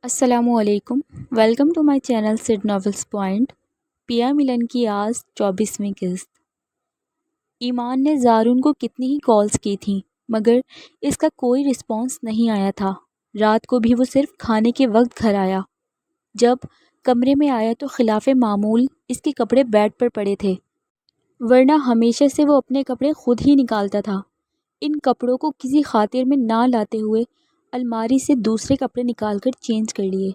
السلام علیکم، welcome to my channel سڈ ناولس پوائنٹ۔ پیا ملن کی آج 24ویں قسط۔ ایمان نے زارون کو کتنی ہی کالز کی تھیں مگر اس کا کوئی رسپانس نہیں آیا تھا۔ رات کو بھی وہ صرف کھانے کے وقت گھر آیا۔ جب کمرے میں آیا تو خلاف معمول اس کے کپڑے بیڈ پر پڑے تھے، ورنہ ہمیشہ سے وہ اپنے کپڑے خود ہی نکالتا تھا۔ ان کپڑوں کو کسی خاطر میں نہ لاتے ہوئے الماری سے دوسرے کپڑے نکال کر چینج کر لیے۔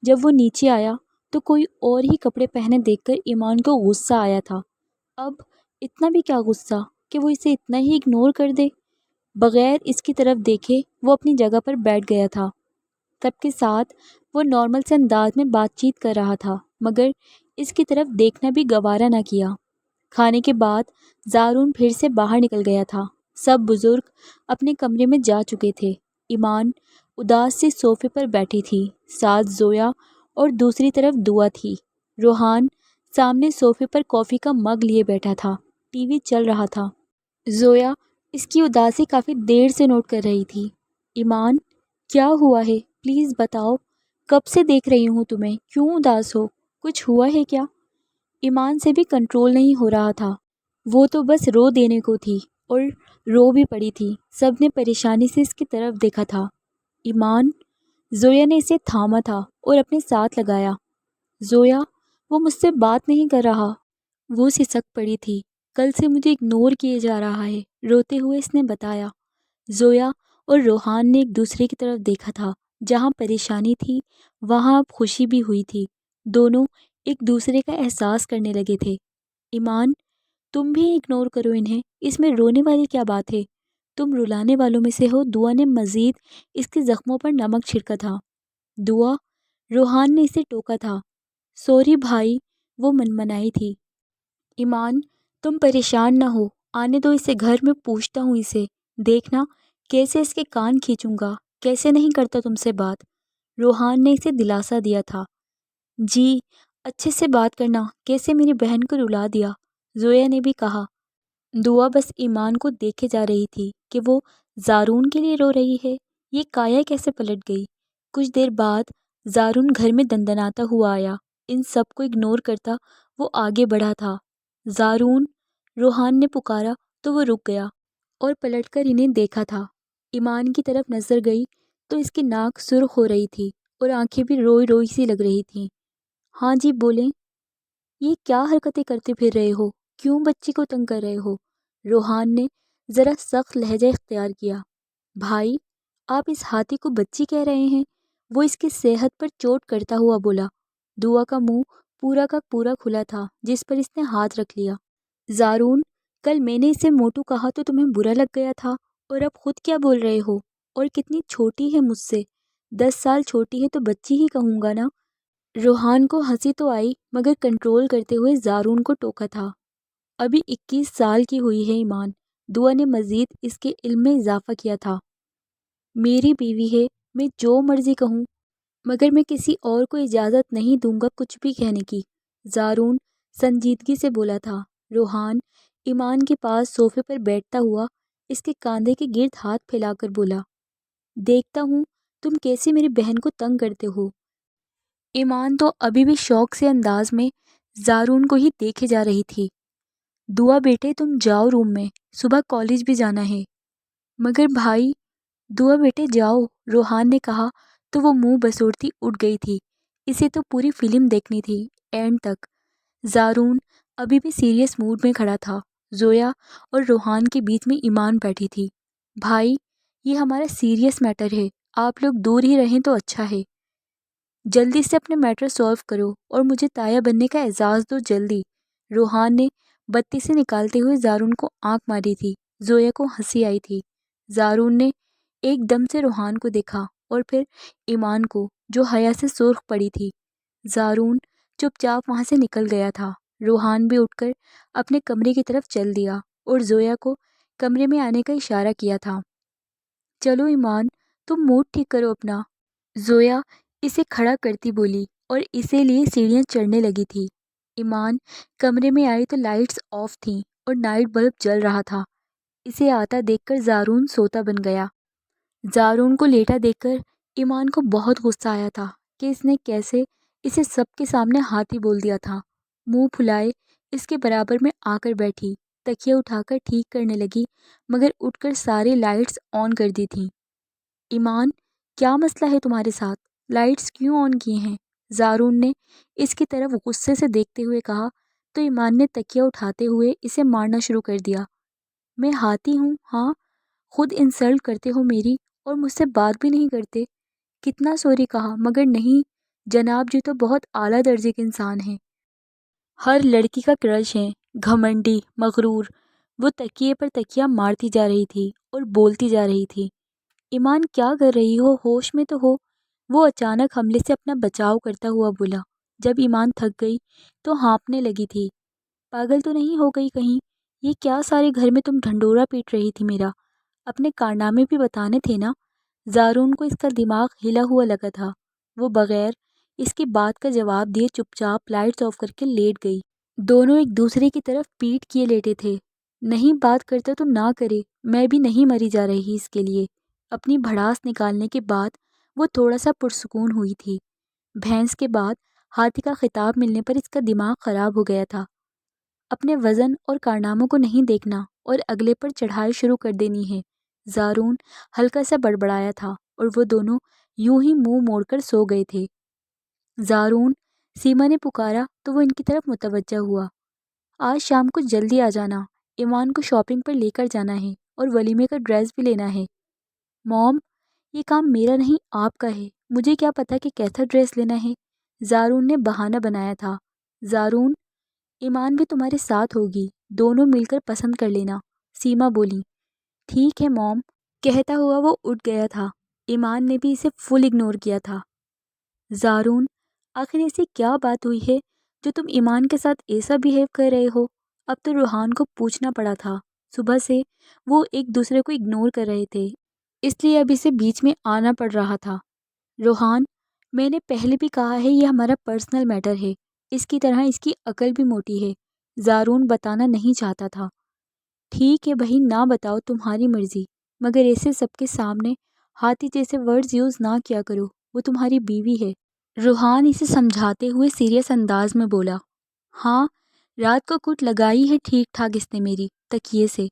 جب وہ نیچے آیا تو کوئی اور ہی کپڑے پہنے دیکھ کر ایمان کو غصہ آیا تھا۔ اب اتنا بھی کیا غصہ کہ وہ اسے اتنا ہی اگنور کر دے۔ بغیر اس کی طرف دیکھے وہ اپنی جگہ پر بیٹھ گیا تھا۔ سب کے ساتھ وہ نارمل سے انداز میں بات چیت کر رہا تھا مگر اس کی طرف دیکھنا بھی گوارا نہ کیا۔ کھانے کے بعد زارون پھر سے باہر نکل گیا تھا۔ سب بزرگ اپنے کمرے میں جا چکے تھے۔ ایمان اداس سی صوفے پر بیٹھی تھی، ساتھ زویا اور دوسری طرف دعا تھی۔ روحان سامنے صوفے پر کافی کا مگ لیے بیٹھا تھا، ٹی وی چل رہا تھا۔ زویا اس کی اداسی کافی دیر سے نوٹ کر رہی تھی۔ ایمان، کیا ہوا ہے؟ پلیز بتاؤ، کب سے دیکھ رہی ہوں تمہیں، کیوں اداس ہو؟ کچھ ہوا ہے کیا؟ ایمان سے بھی کنٹرول نہیں ہو رہا تھا، وہ تو بس رو دینے کو تھی اور رو بھی پڑی تھی۔ سب نے پریشانی سے اس کی طرف دیکھا تھا۔ ایمان، زویا نے اسے تھاما تھا اور اپنے ساتھ لگایا۔ زویا، وہ مجھ سے بات نہیں کر رہا۔ وہ سسک پڑی تھی۔ کل سے مجھے اگنور کیے جا رہا ہے، روتے ہوئے اس نے بتایا۔ زویا اور روحان نے ایک دوسرے کی طرف دیکھا تھا۔ جہاں پریشانی تھی وہاں اب خوشی بھی ہوئی تھی۔ دونوں ایک دوسرے کا احساس کرنے لگے تھے۔ ایمان، تم بھی اگنور کرو انہیں، اس میں رونے والی کیا بات ہے؟ تم رلانے والوں میں سے ہو۔ دعا نے مزید اس کے زخموں پر نمک چھڑکا تھا۔ دعا، روحان نے اسے ٹوکا تھا۔ سوری بھائی، وہ منمنائی تھی۔ ایمان، تم پریشان نہ ہو، آنے دو اسے گھر میں، پوچھتا ہوں اسے، دیکھنا کیسے اس کے کان کھینچوں گا، کیسے نہیں کرتا تم سے بات۔ روحان نے اسے دلاسا دیا تھا۔ جی، اچھے سے بات کرنا، کیسے میری بہن کو رلا دیا، زویا نے بھی کہا۔ دعا بس ایمان کو دیکھے جا رہی تھی کہ وہ زارون کے لیے رو رہی ہے۔ یہ کایا کیسے پلٹ گئی؟ کچھ دیر بعد زارون گھر میں دندناتا ہوا آیا۔ ان سب کو اگنور کرتا وہ آگے بڑھا تھا۔ زارون، روحان نے پکارا تو وہ رک گیا اور پلٹ کر انہیں دیکھا تھا۔ ایمان کی طرف نظر گئی تو اس کی ناک سرخ ہو رہی تھی اور آنکھیں بھی روئی روئی سی لگ رہی تھیں۔ ہاں جی بولیں، یہ کیا حرکتیں کرتے پھر رہے ہو؟ کیوں بچی کو تنگ کر رہے ہو؟ روحان نے ذرا سخت لہجہ اختیار کیا۔ بھائی، آپ اس ہاتھی کو بچی کہہ رہے ہیں؟ وہ اس کی صحت پر چوٹ کرتا ہوا بولا۔ دعا کا منہ پورا کا پورا کھلا تھا جس پر اس نے ہاتھ رکھ لیا۔ زارون، کل میں نے اسے موٹو کہا تو تمہیں برا لگ گیا تھا، اور اب خود کیا بول رہے ہو؟ اور کتنی چھوٹی ہے مجھ سے، 10 سال چھوٹی ہے تو بچی ہی کہوں گا نا۔ روحان کو ہنسی تو آئی مگر کنٹرول کرتے ہوئے زارون کو ٹوکا تھا۔ ابھی 21 سال کی ہوئی ہے ایمان، دعا نے مزید اس کے علم میں اضافہ کیا تھا۔ میری بیوی ہے، میں جو مرضی کہوں، مگر میں کسی اور کو اجازت نہیں دوں گا کچھ بھی کہنے کی، زارون سنجیدگی سے بولا تھا۔ روحان ایمان کے پاس صوفے پر بیٹھتا ہوا اس کے کاندھے کے گرد ہاتھ پھیلا کر بولا، دیکھتا ہوں تم کیسے میری بہن کو تنگ کرتے ہو۔ ایمان تو ابھی بھی شوق سے انداز میں زارون کو ہی دیکھے جا رہی تھی۔ دعا بیٹے، تم جاؤ روم میں، صبح کالج بھی جانا ہے۔ مگر بھائی، دعا بیٹے جاؤ، روحان نے کہا تو وہ منہ بسوڑتی اٹھ گئی تھی۔ اسے تو پوری فلم دیکھنی تھی، اینڈ تک۔ زارون ابھی بھی سیریس موڈ میں کھڑا تھا۔ زویا اور روحان کے بیچ میں ایمان بیٹھی تھی۔ بھائی، یہ ہمارا سیریس میٹر ہے، آپ لوگ دور ہی رہیں تو اچھا ہے۔ جلدی سے اپنے میٹر سالو کرو اور مجھے تایا بننے کا اعزاز دو جلدی۔ روحان نے بتی سے نکالتے ہوئے زارون کو آنکھ ماری تھی۔ زویا کو ہنسی آئی تھی۔ زارون نے ایک دم سے روحان کو دیکھا اور پھر ایمان کو، جو حیا سے سرخ پڑی تھی۔ زارون چپ چاپ وہاں سے نکل گیا تھا۔ روحان بھی اٹھ کر اپنے کمرے کی طرف چل دیا اور زویا کو کمرے میں آنے کا اشارہ کیا تھا۔ چلو ایمان، تم موڈ ٹھیک کرو اپنا، زویا اسے کھڑا کرتی بولی اور اسے لیے سیڑھیاں چڑھنے لگی تھی۔ ایمان کمرے میں آئی تو لائٹس آف تھیں اور نائٹ بلب جل رہا تھا۔ اسے آتا دیکھ کر زارون سوتا بن گیا۔ زارون کو لیٹا دیکھ کر ایمان کو بہت غصہ آیا تھا۔ کہ اس نے کیسے اسے سب کے سامنے ہاتھی بول دیا تھا۔ منہ پھلائے اس کے برابر میں آ کر بیٹھی، تکیہ اٹھا کر ٹھیک کرنے لگی مگر اٹھ کر ساری لائٹس آن کر دی تھیں۔ ایمان، کیا مسئلہ ہے تمہارے ساتھ؟ لائٹس کیوں آن کی ہیں؟ زارون نے اس کی طرف غصے سے دیکھتے ہوئے کہا تو ایمان نے تکیہ اٹھاتے ہوئے اسے مارنا شروع کر دیا۔ میں ہاتھی ہوں؟ ہاں، خود انسلٹ کرتے ہو میری اور مجھ سے بات بھی نہیں کرتے۔ کتنا سوری کہا مگر نہیں، جناب جی تو بہت اعلیٰ درجے کے انسان ہیں، ہر لڑکی کا کرش ہیں، گھمنڈی، مغرور۔ وہ تکیے پر تکیہ مارتی جا رہی تھی اور بولتی جا رہی تھی۔ ایمان، کیا کر رہی ہو؟ ہوش میں تو ہو؟ وہ اچانک حملے سے اپنا بچاؤ کرتا ہوا بولا۔ جب ایمان تھک گئی تو ہانپنے لگی تھی۔ پاگل تو نہیں ہو گئی کہیں؟ یہ کیا سارے گھر میں تم ڈھنڈورا پیٹ رہی تھی میرا؟ اپنے کارنامے بھی بتانے تھے نا؟ زارون کو اس کا دماغ ہلا ہوا لگا تھا۔ وہ بغیر اس کی بات کا جواب دیے چپ چاپ لائٹس آف کر کے لیٹ گئی۔ دونوں ایک دوسرے کی طرف پیٹ کیے لیٹے تھے۔ نہیں بات کرتا تو نہ کرے، میں بھی نہیں مری جا رہی اس کے لیے۔ اپنی بھڑاس نکالنے کے بعد وہ تھوڑا سا پرسکون ہوئی تھی۔ بھینس کے بعد ہاتھی کا خطاب ملنے پر اس کا دماغ خراب ہو گیا تھا۔ اپنے وزن اور کارناموں کو نہیں دیکھنا اور اگلے پر چڑھائی شروع کر دینی ہے۔ زارون ہلکا سا بڑبڑایا تھا اور وہ دونوں یوں ہی منہ موڑ کر سو گئے تھے۔ زارون، سیما نے پکارا تو وہ ان کی طرف متوجہ ہوا۔ آج شام کو جلدی آ جانا، ایمان کو شاپنگ پر لے کر جانا ہے اور ولیمے کا ڈریس بھی لینا ہے۔ موم، یہ کام میرا نہیں آپ کا ہے، مجھے کیا پتا کہ کیسا ڈریس لینا ہے؟ زارون نے بہانہ بنایا تھا۔ زارون، ایمان بھی تمہارے ساتھ ہوگی، دونوں مل کر پسند کر لینا، سیما بولی۔ ٹھیک ہے موم، کہتا ہوا وہ اٹھ گیا تھا۔ ایمان نے بھی اسے فل اگنور کیا تھا۔ زارون، آخر ایسی کیا بات ہوئی ہے جو تم ایمان کے ساتھ ایسا بیہیو کر رہے ہو؟ اب تو روحان کو پوچھنا پڑا تھا۔ صبح سے وہ ایک دوسرے کو اگنور کر رہے تھے، اس لیے اب اسے بیچ میں آنا پڑ رہا تھا۔ روحان، میں نے پہلے بھی کہا ہے یہ ہمارا پرسنل میٹر ہے، اس کی طرح اس کی عقل بھی موٹی ہے۔ زارون بتانا نہیں چاہتا تھا۔ ٹھیک ہے بھائی، نہ بتاؤ، تمہاری مرضی، مگر ایسے سب کے سامنے ہاتھی جیسے ورڈز یوز نہ کیا کرو، وہ تمہاری بیوی ہے۔ روحان اسے سمجھاتے ہوئے سیریس انداز میں بولا۔ ہاں، رات کو کٹ لگائی ہے ٹھیک ٹھاک اس نے میری تکیے سے،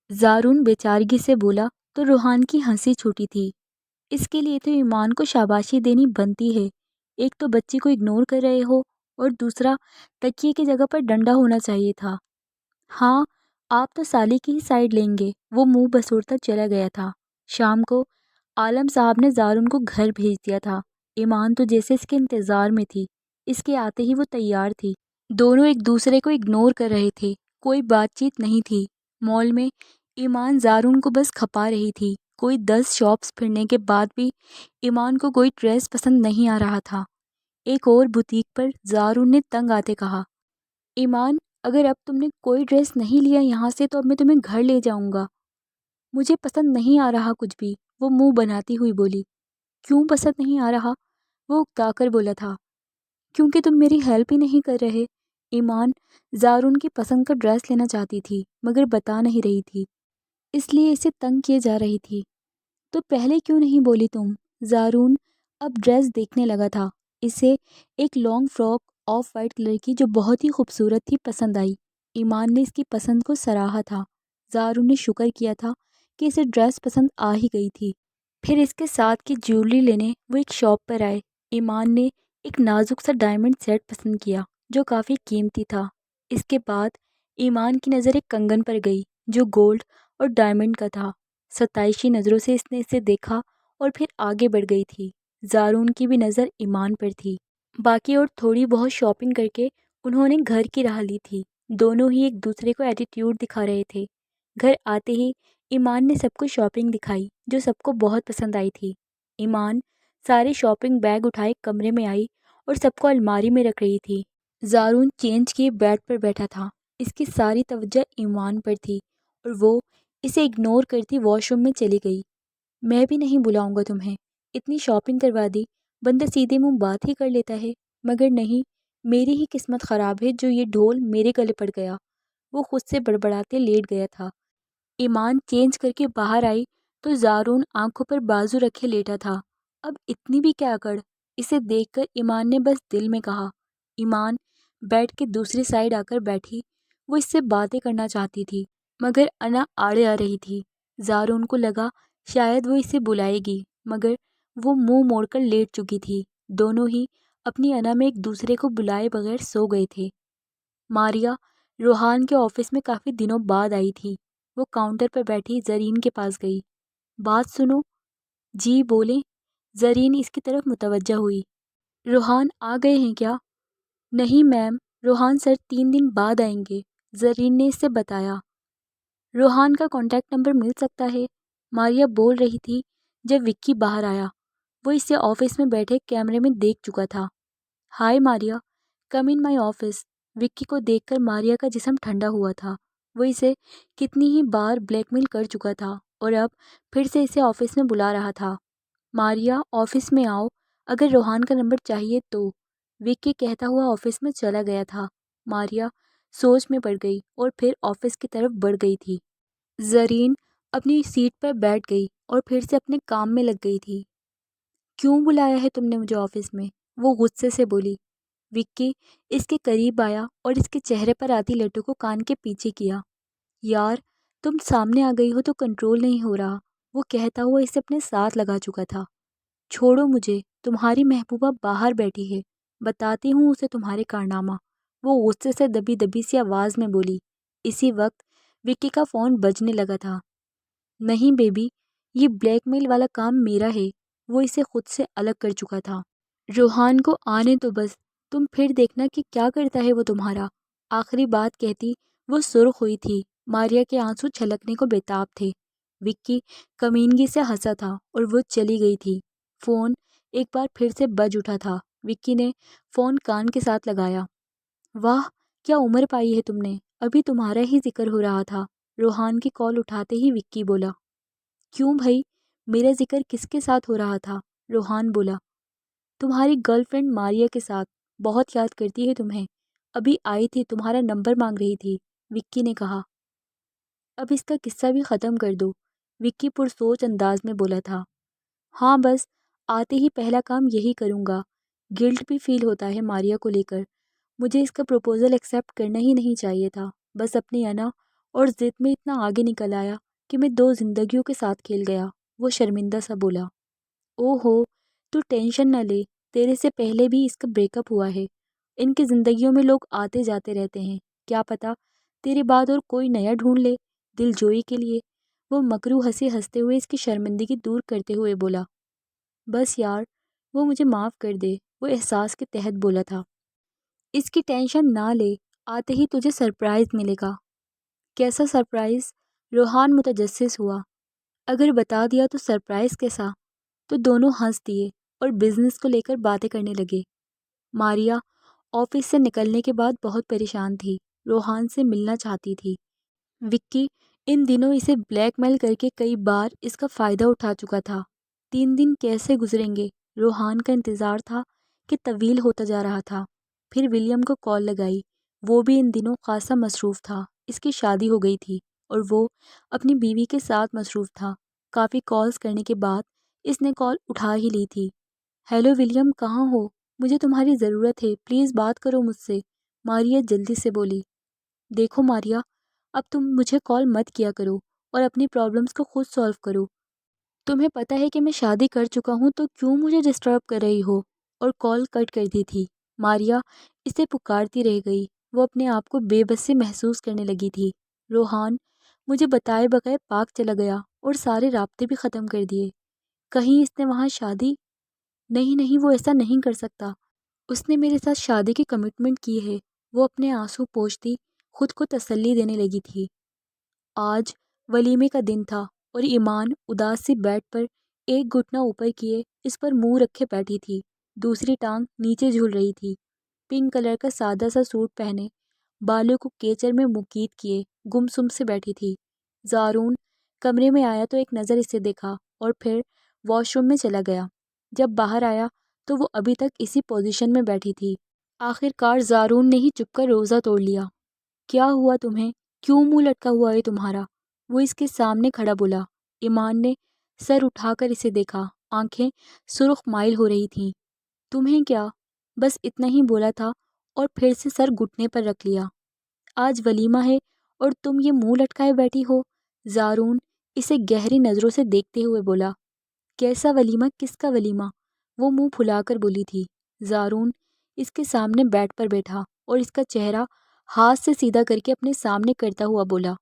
زارون بیچارگی سے بولا تو روحان کی ہنسی چھوٹی تھی۔ اس کے لیے تو ایمان کو شاباشی دینی بنتی ہے، ایک تو بچی کو اگنور کر رہے ہو اور دوسرا تکیے کی جگہ پر ڈنڈا ہونا چاہیے تھا۔ ہاں، آپ تو سالی کی ہی سائڈ لیں گے، وہ منہ بسوڑتا چلا گیا تھا۔ شام کو عالم صاحب نے زارون کو گھر بھیج دیا تھا۔ ایمان تو جیسے اس کے انتظار میں تھی، اس کے آتے ہی وہ تیار تھی۔ دونوں ایک دوسرے کو اگنور کر رہے تھے، کوئی بات چیت نہیں تھی۔ مال میں ایمان زارون کو بس کھپا رہی تھی۔ کوئی 10 شاپس پھرنے کے بعد بھی ایمان کو کوئی ڈریس پسند نہیں آ رہا تھا۔ ایک اور بوتیک پر زارون نے تنگ آتے کہا، ایمان، اگر اب تم نے کوئی ڈریس نہیں لیا یہاں سے تو اب میں تمہیں گھر لے جاؤں گا۔ مجھے پسند نہیں آ رہا کچھ بھی، وہ منہ بناتی ہوئی بولی۔ کیوں پسند نہیں آ رہا؟ وہ اکتا کر بولا تھا۔ کیونکہ تم میری ہیلپ ہی نہیں کر رہے۔ ایمان زارون کی پسند کا ڈریس لینا چاہتی تھی مگر بتا نہیں رہی تھی، اس لیے اسے تنگ کیے جا رہی تھی۔ تو پہلے کیوں نہیں بولی تم؟ زارون اب ڈریس دیکھنے لگا تھا۔ اسے ایک long frock of white colour کی جو بہت ہی خوبصورت تھی پسند آئی۔ ایمان نے اس کی پسند کو سراہا تھا۔ زارون نے شکر کیا تھا کہ اسے ڈریس پسند آ ہی گئی تھی۔ پھر اس کے ساتھ کی جیولری لینے وہ ایک شاپ پر آئے۔ ایمان نے ایک نازک سا ڈائمنڈ سیٹ پسند کیا جو کافی قیمتی تھا۔ اس کے بعد ایمان کی نظر ایک کنگن پر گئی جو گولڈ اور ڈائمنڈ کا تھا۔ ستائشی نظروں سے اس نے اسے دیکھا اور پھر آگے بڑھ گئی تھی۔ زارون کی بھی نظر ایمان پر تھی۔ باقی اور تھوڑی بہت شاپنگ کر کے انہوں نے گھر کی راہ لی تھی۔ دونوں ہی ایک دوسرے کو ایٹیٹیوڈ دکھا رہے تھے۔ گھر آتے ہی ایمان نے سب کو شاپنگ دکھائی جو سب کو بہت پسند آئی تھی۔ ایمان سارے شاپنگ بیگ اٹھائے کمرے میں آئی اور سب کو الماری میں رکھ رہی تھی۔ زارون چینج کیے بیڈ پر بیٹھا تھا۔ اس کی ساری توجہ ایمان پر تھی اور وہ اسے اگنور کرتی واش روم میں چلی گئی۔ میں بھی نہیں بلاؤں گا تمہیں، اتنی شاپنگ کروا دی، بندہ سیدھے منہ بات ہی کر لیتا ہے، مگر نہیں، میری ہی قسمت خراب ہے جو یہ ڈھول میرے گلے پڑ گیا۔ وہ خود سے بڑبڑاتے لیٹ گیا تھا۔ ایمان چینج کر کے باہر آئی تو زارون آنکھوں پر بازو رکھے لیٹا تھا۔ اب اتنی بھی کیا کر، اسے دیکھ کر ایمان نے بس دل میں کہا۔ ایمان بیٹھ کے دوسری سائڈ آ کر بیٹھی۔ وہ اس سے باتیں کرنا چاہتی تھی مگر انا آڑے آ رہی تھی۔ زارون کو لگا شاید وہ اسے بلائے گی مگر وہ منہ موڑ کر لیٹ چکی تھی۔ دونوں ہی اپنی انا میں ایک دوسرے کو بلائے بغیر سو گئے تھے۔ ماریا روحان کے آفس میں کافی دنوں بعد آئی تھی۔ وہ کاؤنٹر پر بیٹھی زرین کے پاس گئی۔ بات سنو۔ جی بولیں۔ زرین اس کی طرف متوجہ ہوئی۔ روحان آ گئے ہیں کیا؟ نہیں میم، روحان سر 3 دن بعد آئیں گے، زرین نے اس سے بتایا۔ روحان کا کانٹیکٹ نمبر مل سکتا ہے؟ ماریا بول رہی تھی جب وکی باہر آیا۔ وہ اسے آفس میں بیٹھے کیمرے میں دیکھ چکا تھا۔ ہائے ماریا، کم ان مائی آفس۔ وکی کو دیکھ کر ماریا کا جسم ٹھنڈا ہوا تھا۔ وہ اسے کتنی ہی بار بلیک میل کر چکا تھا اور اب پھر سے اسے آفس میں بلا رہا تھا۔ ماریا آفس میں آؤ، اگر روحان کا نمبر چاہیے تو۔ وکی کہتا ہوا آفس میں چلا گیا تھا۔ ماریا سوچ میں پڑ گئی اور پھر آفس کی طرف بڑھ گئی تھی۔ زرین اپنی سیٹ پر بیٹھ گئی اور پھر سے اپنے کام میں لگ گئی تھی۔ کیوں بلایا ہے تم نے مجھے آفس میں؟ وہ غصے سے بولی۔ وکی اس کے قریب آیا اور اس کے چہرے پر آتی لٹو کو کان کے پیچھے کیا۔ یار تم سامنے آ گئی ہو تو کنٹرول نہیں ہو رہا، وہ کہتا ہوا اسے اپنے ساتھ لگا چکا تھا۔ چھوڑو مجھے، تمہاری محبوبہ باہر بیٹھی ہے، بتاتی ہوں اسے تمہارے کارنامہ، وہ غصے سے دبی دبی سی آواز میں بولی۔ اسی وقت وکی کا فون بجنے لگا تھا۔ نہیں بیبی، یہ بلیک میل والا کام میرا ہے، وہ اسے خود سے الگ کر چکا تھا۔ روحان کو آنے تو بس، تم پھر دیکھنا کہ کیا کرتا ہے وہ تمہارا۔ آخری بات کہتی وہ سرخ ہوئی تھی۔ ماریا کے آنسو چھلکنے کو بےتاب تھے۔ وکی کمینگی سے ہنسا تھا اور وہ چلی گئی تھی۔ فون ایک بار پھر سے بج اٹھا تھا۔ وکی نے فون کان کے ساتھ لگایا۔ واہ کیا عمر پائی ہے تم نے، ابھی تمہارا ہی ذکر ہو رہا تھا۔ روحان کی کال اٹھاتے ہی وکی بولا۔ کیوں بھائی، میرا ذکر کس کے ساتھ ہو رہا تھا؟ روحان بولا۔ تمہاری گرل فرینڈ ماریا کے ساتھ، بہت یاد کرتی ہے تمہیں، ابھی آئی تھی تمہارا نمبر مانگ رہی تھی، وکی نے کہا۔ اب اس کا قصہ بھی ختم کر دو، وکی پرسوچ انداز میں بولا تھا۔ ہاں بس آتے ہی پہلا کام یہی کروں گا، گلٹ بھی فیل ہوتا ہے ماریا کو لے کر، مجھے اس کا پروپوزل ایکسیپٹ کرنا ہی نہیں چاہیے تھا، بس اپنی انا اور ضد میں اتنا آگے نکل آیا کہ میں 2 زندگیوں کے ساتھ کھیل گیا، وہ شرمندہ سا بولا۔ او ہو، تو ٹینشن نہ لے، تیرے سے پہلے بھی اس کا بریک اپ ہوا ہے، ان کی زندگیوں میں لوگ آتے جاتے رہتے ہیں، کیا پتا تیرے بعد اور کوئی نیا ڈھونڈ لے دل جوئی کے لیے، وہ مکرو ہنسی ہنستے ہوئے اس کی شرمندگی دور کرتے ہوئے بولا۔ بس یار وہ مجھے معاف کر دے، وہ احساس کے تحت بولا تھا۔ اس کی ٹینشن نہ لے، آتے ہی تجھے سرپرائز ملے گا۔ کیسا سرپرائز؟ روحان متجسس ہوا۔ اگر بتا دیا تو سرپرائز کیسا؟ تو دونوں ہنس دیے اور بزنس کو لے کر باتیں کرنے لگے۔ ماریا آفس سے نکلنے کے بعد بہت پریشان تھی، روحان سے ملنا چاہتی تھی۔ وکی ان دنوں اسے بلیک میل کر کے کئی بار اس کا فائدہ اٹھا چکا تھا۔ 3 دن کیسے گزریں گے؟ روحان کا انتظار تھا کہ طویل ہوتا جا رہا تھا۔ پھر ولیم کو کال لگائی، وہ بھی ان دنوں خاصا مصروف تھا، اس کی شادی ہو گئی تھی اور وہ اپنی بیوی کے ساتھ مصروف تھا۔ کافی کالز کرنے کے بعد اس نے کال اٹھا ہی لی تھی۔ ہیلو ولیم، کہاں ہو؟ مجھے تمہاری ضرورت ہے، پلیز بات کرو مجھ سے، ماریا جلدی سے بولی۔ دیکھو ماریا، اب تم مجھے کال مت کیا کرو اور اپنی پرابلمس کو خود سالو کرو۔ تمہیں پتہ ہے کہ میں شادی کر چکا ہوں تو کیوں مجھے ڈسٹرب کر رہی ہو؟ اور کال کٹ کر دی تھی۔ ماریا اسے پکارتی رہ گئی، وہ اپنے آپ کو بے بس سے محسوس کرنے لگی تھی۔ روحان مجھے بتائے بغیر پاک چلا گیا اور سارے رابطے بھی ختم کر دیے۔ کہیں اس نے وہاں شادی؟ نہیں، وہ ایسا نہیں کر سکتا، اس نے میرے ساتھ شادی کی کمٹمنٹ کی ہے، وہ اپنے آنسو پوچھتی خود کو تسلی دینے لگی تھی۔ آج ولیمے کا دن تھا اور ایمان اداس سی بیڈ پر ایک گھٹنا اوپر کیے اس پر منہ رکھے بیٹھی تھی، دوسری ٹانگ نیچے جھول رہی تھی۔ پنک کلر کا سادہ سا سوٹ پہنے، بالوں کو کیچر میں مکیت کیے گمسم سے بیٹھی تھی۔ زارون کمرے میں آیا تو ایک نظر اسے دیکھا اور پھر واش روم میں چلا گیا۔ جب باہر آیا تو وہ ابھی تک اسی پوزیشن میں بیٹھی تھی۔ آخر کار زارون نے ہی چپ کر روزہ توڑ لیا۔ کیا ہوا تمہیں؟ کیوں منہ لٹکا ہوا ہے تمہارا؟ وہ اس کے سامنے کھڑا بولا۔ ایمان نے سر اٹھا کر اسے دیکھا، آنکھیں سرخ مائل ہو رہی تھیں۔ تمہیں کیا، بس اتنا ہی بولا تھا اور پھر سے سر گھٹنے پر رکھ لیا۔ آج ولیمہ ہے اور تم یہ منہ لٹکائے بیٹھی ہو؟ زارون اسے گہری نظروں سے دیکھتے ہوئے بولا۔ کیسا ولیمہ؟ کس کا ولیمہ؟ وہ منہ پھلا کر بولی تھی۔ زارون اس کے سامنے بیڈ پر بیٹھا اور اس کا چہرہ ہاتھ سے سیدھا کر کے اپنے سامنے کرتا ہوا بولا۔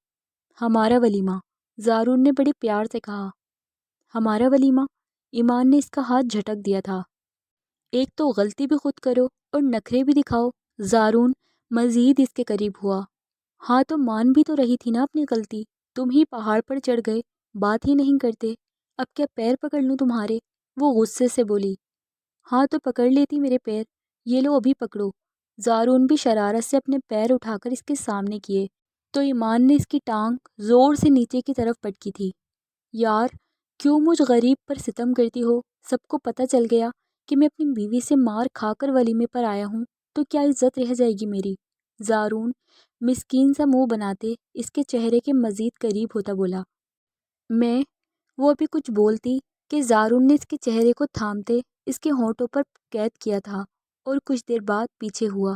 ہمارا ولیمہ، زارون نے بڑے پیار سے کہا۔ ہمارا ولیمہ؟ ایمان نے اس کا ہاتھ جھٹک دیا تھا۔ ایک تو غلطی بھی خود کرو اور نخرے بھی دکھاؤ۔ زارون مزید اس کے قریب ہوا۔ ہاں تو مان بھی تو رہی تھی نا اپنی غلطی، تم ہی پہاڑ پر چڑھ گئے، بات ہی نہیں کرتے، اب کیا پیر پکڑ لوں تمہارے؟ وہ غصے سے بولی۔ ہاں تو پکڑ لیتی میرے پیر، یہ لو ابھی پکڑو۔ زارون بھی شرارت سے اپنے پیر اٹھا کر اس کے سامنے کیے تو ایمان نے اس کی ٹانگ زور سے نیچے کی طرف پٹکی تھی۔ یار کیوں مجھ غریب پر ستم کرتی ہو؟ سب کو پتہ چل گیا کہ میں اپنی بیوی سے مار کھا کر ولیمے پر آیا ہوں تو کیا عزت رہ جائے گی میری؟ زارون مسکین سا منہ بناتے اس کے چہرے کے مزید قریب ہوتا بولا۔ میں وہ ابھی کچھ بولتی کہ زارون نے اس کے چہرے کو تھامتے اس کے ہونٹوں پر قید کیا تھا اور کچھ دیر بعد پیچھے ہوا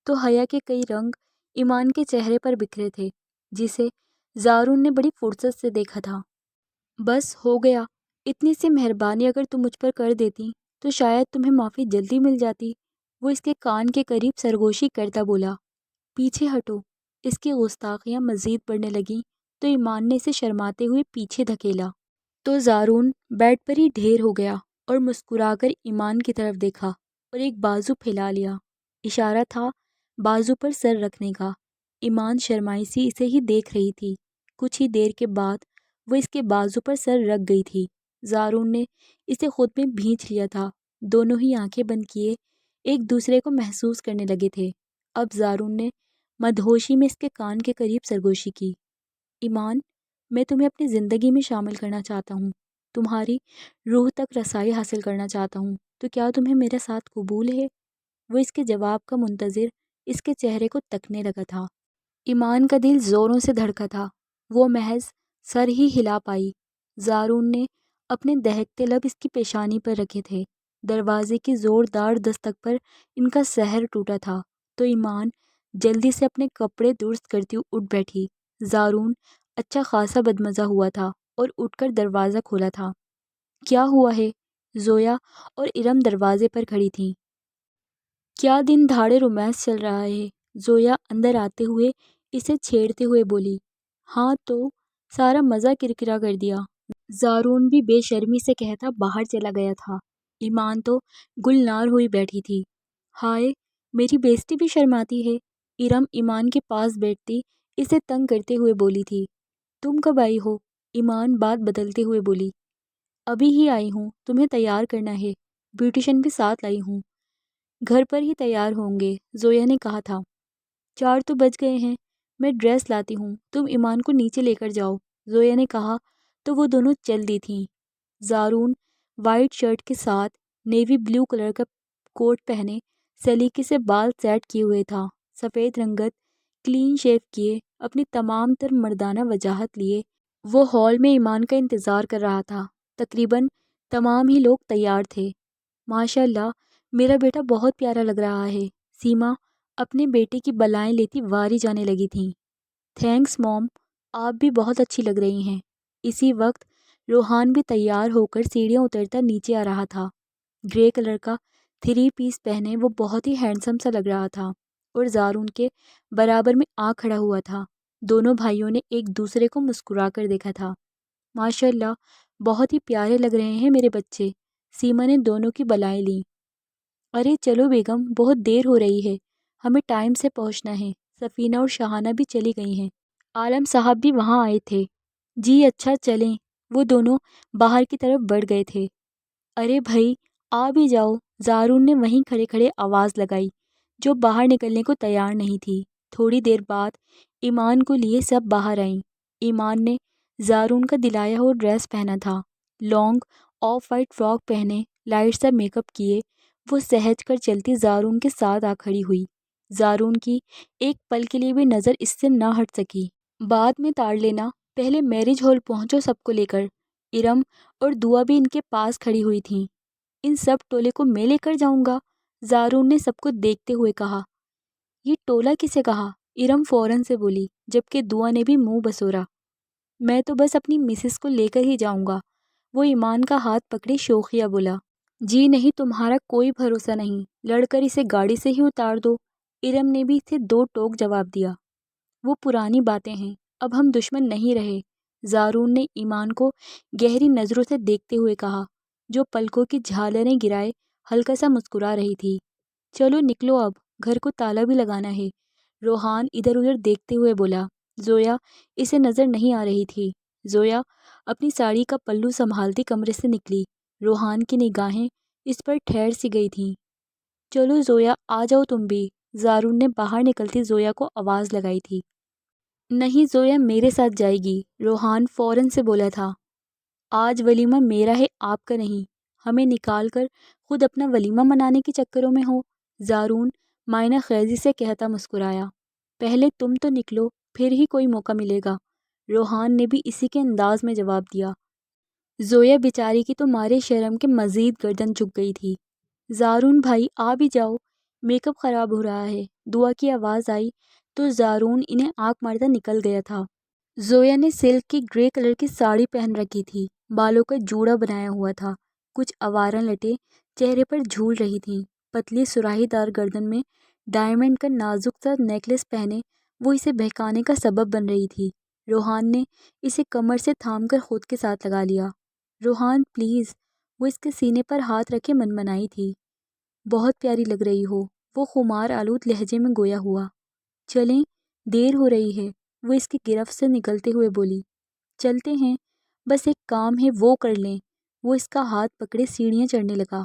تو حیا کے کئی رنگ ایمان کے چہرے پر بکھرے تھے جسے زارون نے بڑی فرصت سے دیکھا تھا۔ بس ہو گیا، اتنی سی مہربانی اگر تم مجھ پر کر دیتی تو شاید تمہیں معافی جلدی مل جاتی۔ وہ اس کے کان کے قریب سرگوشی کرتا بولا۔ پیچھے ہٹو۔ اس کی گستاخیاں مزید بڑھنے لگیں تو ایمان نے اسے شرماتے ہوئے پیچھے دھکیلا تو زارون بیڈ پر ہی ڈھیر ہو گیا اور مسکرا کر ایمان کی طرف دیکھا اور ایک بازو پھیلا لیا۔ اشارہ تھا بازو پر سر رکھنے کا۔ ایمان شرمائی سی اسے ہی دیکھ رہی تھی۔ کچھ ہی دیر کے بعد وہ اس کے بازو پر سر رکھ گئی تھی۔ زارون نے اسے خود میں بھینچ لیا تھا۔ دونوں ہی آنکھیں بند کیے ایک دوسرے کو محسوس کرنے لگے تھے۔ اب زارون نے مدہوشی میں اس کے کان کے قریب سرگوشی کی۔ ایمان، میں تمہیں اپنی زندگی میں شامل کرنا چاہتا ہوں، تمہاری روح تک رسائی حاصل کرنا چاہتا ہوں، تو کیا تمہیں میرا ساتھ قبول ہے؟ وہ اس کے جواب کا منتظر اس کے چہرے کو تکنے لگا تھا۔ ایمان کا دل زوروں سے دھڑکا تھا۔ وہ محض سر ہی ہلا پائی۔ زارون نے اپنے دہکتے لب اس کی پیشانی پر رکھے تھے۔ دروازے کی زوردار دستک پر ان کا سحر ٹوٹا تھا تو ایمان جلدی سے اپنے کپڑے درست کرتی اٹھ بیٹھی۔ زارون اچھا خاصا بدمزہ ہوا تھا اور اٹھ کر دروازہ کھولا تھا۔ کیا ہوا ہے؟ زویا اور ارم دروازے پر کھڑی تھیں۔ کیا دن دھاڑے رومانس چل رہا ہے؟ زویا اندر آتے ہوئے اسے چھیڑتے ہوئے بولی۔ ہاں تو سارا مزہ کرکرا کر دیا، زارون بھی بے شرمی سے کہتا باہر چلا گیا تھا۔ ایمان تو گلنار ہوئی بیٹھی تھی۔ ہائے، میری بیزتی بھی شرماتی ہے۔ ارم ایمان کے پاس بیٹھتی اسے تنگ کرتے ہوئے بولی تھی۔ تم کب آئی ہو؟ ایمان بات بدلتے ہوئے بولی۔ ابھی ہی آئی ہوں، تمہیں تیار کرنا ہے، بیوٹیشن بھی ساتھ لائی ہوں۔ گھر پر ہی تیار ہوں گے، زویا نے کہا تھا۔ 4 تو بج گئے ہیں، میں ڈریس لاتی ہوں، تم ایمان کو نیچے لے کر جاؤ، زویا نے کہا تو وہ دونوں چل دی تھیں۔ زارون وائٹ شرٹ کے ساتھ نیوی بلیو کلر کا کوٹ پہنے سلیقے سے بال سیٹ کیے ہوئے تھا، سفید رنگت کلین شیو کیے، اپنی تمام تر مردانہ وجاہت لیے وہ ہال میں ایمان کا انتظار کر رہا تھا۔ تقریباً تمام ہی لوگ تیار تھے۔ ماشاء اللہ، میرا بیٹا بہت پیارا لگ رہا ہے، سیما اپنے بیٹے کی بلائیں لیتی واری جانے لگی تھیں۔ تھینکس موم، آپ بھی بہت اچھی لگ رہی ہیں۔ اسی وقت روحان بھی تیار ہو کر سیڑھیاں اترتا نیچے آ رہا تھا۔ گرے کلر کا 3 پیس پہنے وہ بہت ہی ہینڈسم سا لگ رہا تھا اور زارون کے برابر میں آ کھڑا ہوا تھا۔ دونوں بھائیوں نے ایک دوسرے کو مسکرا کر دیکھا تھا۔ ماشاء اللہ، بہت ہی پیارے لگ رہے ہیں میرے بچے، سیما نے دونوں کی بلائیں لیں۔ ارے چلو بیگم، بہت دیر ہو رہی ہے، ہمیں ٹائم سے پہنچنا ہے۔ سفینہ اور شہانہ بھی چلی گئی ہیں، عالم صاحب بھی وہاں آئے تھے۔ جی اچھا چلیں، وہ دونوں باہر کی طرف بڑھ گئے تھے۔ ارے بھائی آ بھی جاؤ، زارون نے وہیں کھڑے کھڑے آواز لگائی جو باہر نکلنے کو تیار نہیں تھی۔ تھوڑی دیر بعد ایمان کو لیے سب باہر آئیں۔ ایمان نے زارون کا دلایا ہوا ڈریس پہنا تھا، لانگ آف وائٹ فراک پہنے، لائٹ سا میک اپ کیے وہ سہج کر چلتی زارون کے ساتھ آ کھڑی ہوئی۔ زارون کی ایک پل کے لیے بھی نظر اس سے نہ ہٹ سکی۔ بعد میں تاڑ لینا، پہلے میرج ہال پہنچو سب کو لے کر۔ ارم اور دعا بھی ان کے پاس کھڑی ہوئی تھیں۔ ان سب ٹولے کو میں لے کر جاؤں گا؟ زارون نے سب کو دیکھتے ہوئے کہا۔ یہ ٹولہ کسے کہا؟ ارم فوراً سے بولی، جبکہ دعا نے بھی منہ بسورا۔ میں تو بس اپنی مسز کو لے کر ہی جاؤں گا۔ وہ ایمان کا ہاتھ پکڑے شوخیہ بولا۔ جی نہیں، تمہارا کوئی بھروسہ نہیں، لڑ کر اسے گاڑی سے ہی اتار دو۔ ارم نے بھی اسے دو ٹوک جواب دیا۔ وہ پرانی باتیں ہیں، اب ہم دشمن نہیں رہے۔ زارون نے ایمان کو گہری نظروں سے دیکھتے ہوئے کہا، جو پلکوں کی جھالریں گرائے ہلکا سا مسکرا رہی تھی۔ چلو نکلو اب، گھر کو تالا بھی لگانا ہے۔ روحان ادھر ادھر دیکھتے ہوئے بولا۔ زویا اسے نظر نہیں آ رہی تھی۔ زویا اپنی ساڑی کا پلو سنبھالتی کمرے سے نکلی۔ روحان کی نگاہیں اس پر ٹھہر سی گئی تھیں۔ چلو زویا آ جاؤ تم بھی، زارون نے باہر نکلتی زویا کو آواز لگائی تھی۔ نہیں، زویا میرے ساتھ جائے گی، روحان فوراً سے بولا تھا۔ آج ولیمہ میرا ہے، آپ کا نہیں۔ ہمیں نکال کر خود اپنا ولیمہ منانے کے چکروں میں ہو، زارون مائنہ خیزی سے کہتا مسکرایا۔ پہلے تم تو نکلو، پھر ہی کوئی موقع ملے گا، روحان نے بھی اسی کے انداز میں جواب دیا۔ زویا بیچاری کی تو مارے شرم کے مزید گردن جھک گئی تھی۔ زارون بھائی آ بھی جاؤ، میک اپ خراب ہو رہا ہے، دعا کی آواز آئی تو زارون انہیں آنکھ مارتا نکل گیا تھا۔ زویا نے سلک کی گرے کلر کی ساڑی پہن رکھی تھی، بالوں کا جوڑا بنایا ہوا تھا، کچھ آوارہ لٹیں چہرے پر جھول رہی تھیں، پتلی سراہی دار گردن میں ڈائمنڈ کا نازک سا نیکلس پہنے وہ اسے بہکانے کا سبب بن رہی تھی۔ روحان نے اسے کمر سے تھام کر خود کے ساتھ لگا لیا۔ روحان پلیز، وہ اس کے سینے پر ہاتھ رکھے منمنائی تھی۔ بہت پیاری لگ رہی ہو، وہ خمار آلود لہجے میں گویا ہوا۔ چلیں، دیر ہو رہی ہے، وہ اس کی گرفت سے نکلتے ہوئے بولی۔ چلتے ہیں، بس ایک کام ہے وہ کر لیں۔ وہ اس کا ہاتھ پکڑے سیڑھیاں چڑھنے لگا۔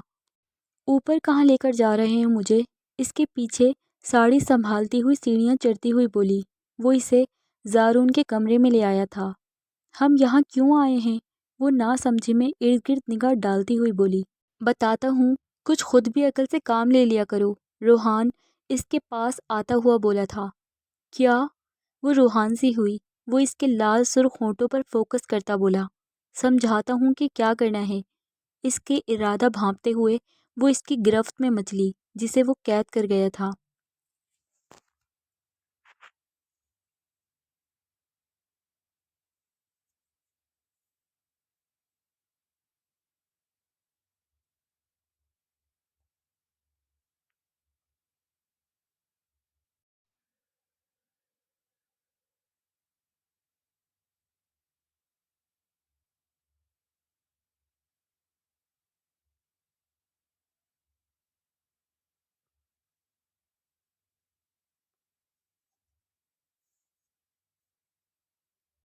اوپر کہاں لے کر جا رہے ہیں مجھے؟ اس کے پیچھے ساڑی سنبھالتی ہوئی سیڑھیاں چڑھتی ہوئی بولی۔ وہ اسے زارون کے کمرے میں لے آیا تھا۔ ہم یہاں کیوں آئے ہیں؟ وہ نا سمجھی میں ارد گرد نگاہ ڈالتی ہوئی بولی۔ بتاتا ہوں، کچھ خود بھی عقل سے کام لے لیا کرو، روحان اس کے پاس آتا ہوا بولا تھا۔ کیا؟ وہ روحان سی ہوئی، وہ اس کے لال سرخ ہونٹوں پر فوکس کرتا بولا۔ سمجھاتا ہوں کہ کیا کرنا ہے۔ اس کے ارادہ بھانپتے ہوئے وہ اس کی گرفت میں مچلی جسے وہ قید کر گیا تھا۔